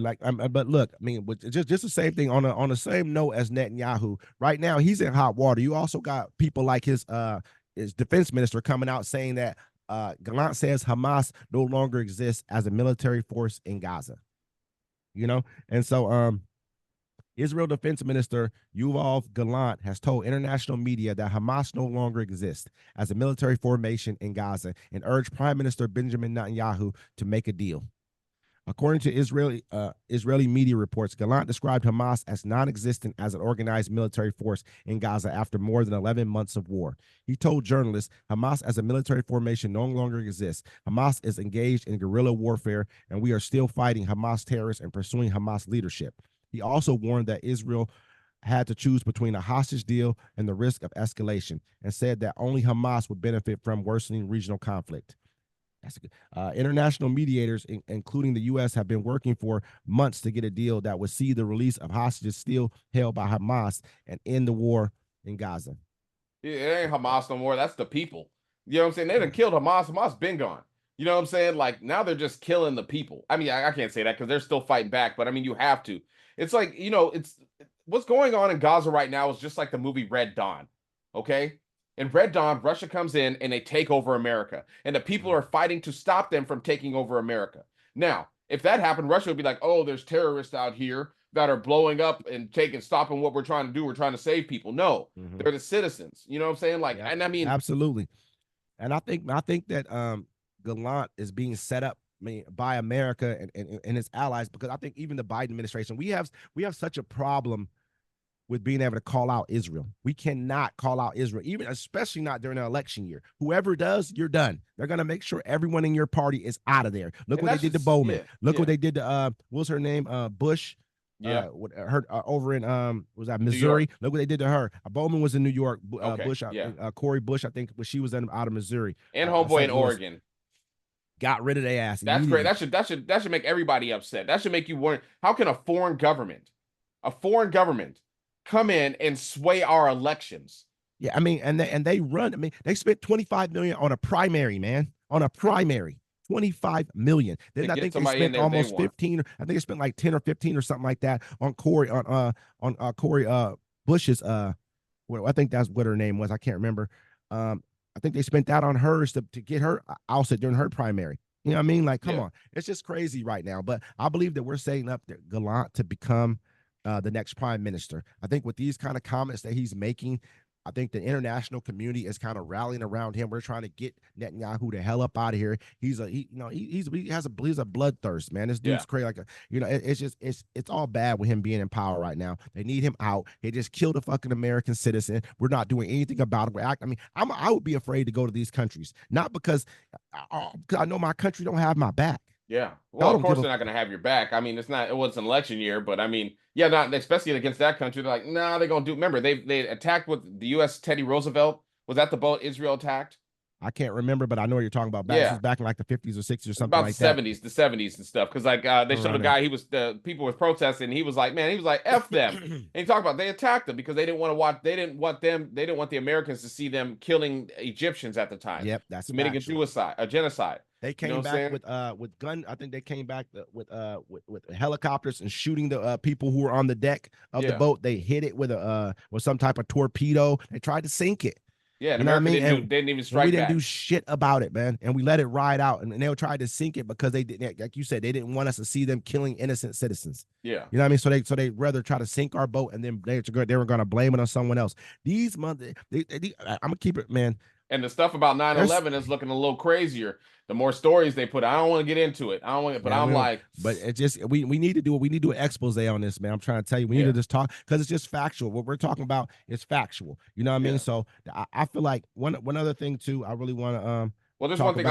Like, but look, I mean, just the same thing on the same note as Netanyahu. Right now, he's in hot water. You also got people like his defense minister coming out saying that Gallant says Hamas no longer exists as a military force in Gaza. And so Israel Defense Minister Yoav Gallant has told international media that Hamas no longer exists as a military formation in Gaza and urged Prime Minister Benjamin Netanyahu to make a deal. According to Israeli media reports, Gallant described Hamas as non-existent as an organized military force in Gaza after more than 11 months of war. He told journalists, Hamas as a military formation no longer exists. Hamas is engaged in guerrilla warfare, and we are still fighting Hamas terrorists and pursuing Hamas leadership. He also warned that Israel had to choose between a hostage deal and the risk of escalation, and said that only Hamas would benefit from worsening regional conflict. International mediators, including the U.S., have been working for months to get a deal that would see the release of hostages still held by Hamas and end the war in Gaza. It ain't Hamas no more. That's the people. You know what I'm saying? They done killed Hamas. Hamas been gone. You know what I'm saying? Like, now they're just killing the people. I mean, I can't say that because they're still fighting back, but I mean, you have to. It's like, it's what's going on in Gaza right now is just like the movie Red Dawn. Okay? In Red Dawn, Russia comes in and they take over America. And the people are fighting to stop them from taking over America. Now, if that happened, Russia would be like, oh, there's terrorists out here that are blowing up and stopping what we're trying to do. We're trying to save people. No, they're the citizens. You know what I'm saying? Like, yeah, and I mean, absolutely. And I think that Gallant is being set up by America and its allies, because I think even the Biden administration, we have such a problem with being able to call out Israel. We cannot call out Israel, especially not during an election year. Whoever does, you're done. They're going to make sure everyone in your party is out of there. Look what they did to Bowman. Look what they did to, what's her name? Bush. Yeah. Her over in, was that Missouri? Look what they did to her. Bowman was in New York. Okay. Bush, Corey Bush, I think, she was out of Missouri. And homeboy in Oregon. Got rid of their ass. That's great. That should make everybody upset. That should make you wonder, how can a foreign government come in and sway our elections? Yeah, I mean, and they run. I mean, they spent $25 million on a primary, man. On a primary, $25 million. Then I think they spent almost 15. I think they spent like 10 or 15 or something like that on Corey Bush's. Well, I think that's what her name was. I can't remember. I think they spent that on hers to get her ousted during her primary. You know what I mean? Like, come on, it's just crazy right now. But I believe that we're setting up Gallant to become the next prime minister. I think with these kind of comments that he's making, I think the international community is kind of rallying around him. We're trying to get Netanyahu the hell up out of here. He has a bloodthirst, man. This dude's crazy. Like it's all bad with him being in power right now. They need him out. He just killed a fucking American citizen. We're not doing anything about it. I mean, I would be afraid to go to these countries, not because I know my country don't have my back. Yeah. Well, of course they're not going to have your back. I mean, it was an election year, but I mean, yeah, not especially against that country. They're like, nah, they're going to do. Remember, they attacked with the U.S. Teddy Roosevelt. Was that the boat Israel attacked? I can't remember, but I know what you're talking about. This was back in like the 50s or 60s or something like that. About the 70s and stuff. Because like they showed a guy, the people was protesting, and he was like, F them. And he talked about they attacked them because they didn't want the Americans to see them killing Egyptians at the time. Yep, that's committing a genocide. They came back with gun. I think they came back with helicopters and shooting the people who were on the deck of the boat. They hit it with some type of torpedo. They tried to sink it. Yeah, and America didn't even strike back. We didn't do shit about it, man. And we let it ride out. And they tried to sink it because they didn't, like you said, they didn't want us to see them killing innocent citizens. Yeah. You know what I mean? So they rather try to sink our boat, and then they were going to blame it on someone else. I'm going to keep it, man. And the stuff about 9/11 is looking a little crazier. The more stories they put, I don't want to get into it. But it's just we need to do an expose on this, man. I'm trying to tell you, we need to just talk, because it's just factual. What we're talking about is factual. You know what I mean? So I feel like one other thing too, I really want to well, there's one thing